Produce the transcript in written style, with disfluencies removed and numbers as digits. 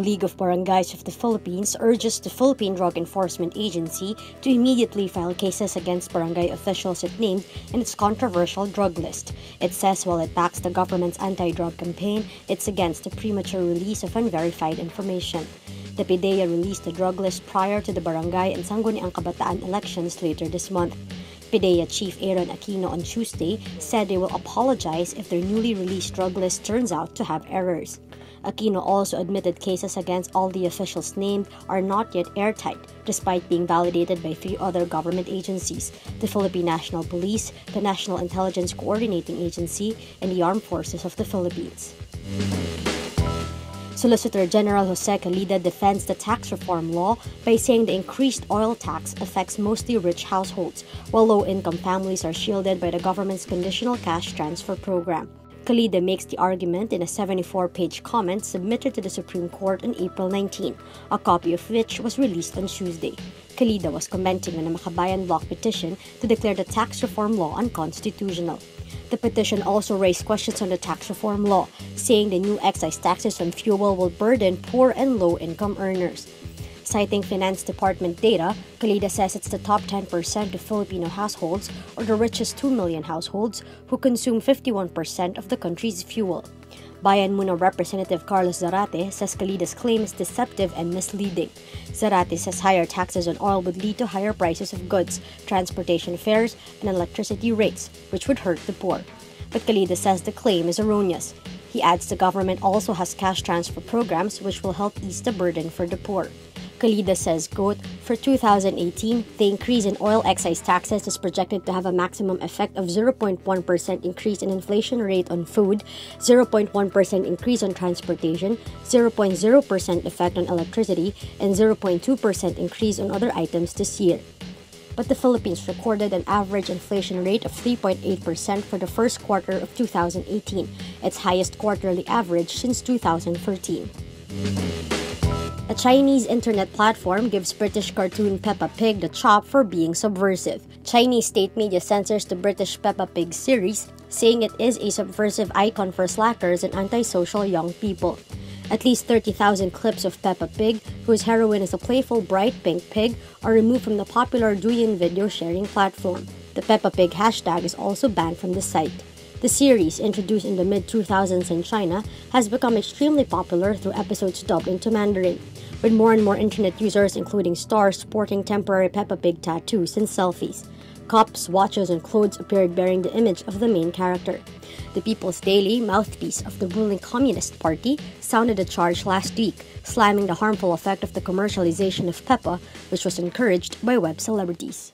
League of Barangays of the Philippines urges the Philippine Drug Enforcement Agency to immediately file cases against barangay officials it named in its controversial drug list. It says while it backs the government's anti-drug campaign, it's against the premature release of unverified information. The PDEA released the drug list prior to the barangay and Sangguniang Kabataan elections later this month. PDEA Chief Aaron Aquino on Tuesday said they will apologize if their newly released drug list turns out to have errors. Aquino also admitted cases against all the officials named are not yet airtight, despite being validated by 3 other government agencies: the Philippine National Police, the National Intelligence Coordinating Agency, and the Armed Forces of the Philippines. Solicitor General Jose Calida defends the tax reform law by saying the increased oil tax affects mostly rich households, while low-income families are shielded by the government's conditional cash transfer program. Calida makes the argument in a 74-page comment submitted to the Supreme Court on April 19, a copy of which was released on Tuesday. Calida was commenting on a Makabayan bloc petition to declare the tax reform law unconstitutional. The petition also raised questions on the tax reform law, saying the new excise taxes on fuel will burden poor and low-income earners. Citing Finance Department data, Calida says it's the top 10% of Filipino households, or the richest 2 million households, who consume 51% of the country's fuel. Bayan Muna Representative Carlos Zarate says Calida's claim is deceptive and misleading. Zarate says higher taxes on oil would lead to higher prices of goods, transportation fares, and electricity rates, which would hurt the poor. But Calida says the claim is erroneous. He adds the government also has cash transfer programs which will help ease the burden for the poor. Calida says, quote, for 2018, the increase in oil excise taxes is projected to have a maximum effect of 0.1% increase in inflation rate on food, 0.1% increase on transportation, 0.0% effect on electricity, and 0.2% increase on other items this year. But the Philippines recorded an average inflation rate of 3.8% for the first quarter of 2018, its highest quarterly average since 2013. A Chinese internet platform gives British cartoon Peppa Pig the chop for being subversive. Chinese state media censors the British Peppa Pig series, saying it is a subversive icon for slackers and antisocial young people. At least 30,000 clips of Peppa Pig, whose heroine is a playful bright pink pig, are removed from the popular Douyin video sharing platform. The Peppa Pig hashtag is also banned from the site. The series, introduced in the mid-2000s in China, has become extremely popular through episodes dubbed into Mandarin, with more and more internet users, including stars, sporting temporary Peppa Pig tattoos and selfies. Cups, watches, and clothes appeared bearing the image of the main character. The People's Daily, mouthpiece of the ruling Communist Party, sounded a charge last week, slamming the harmful effect of the commercialization of Peppa, which was encouraged by web celebrities.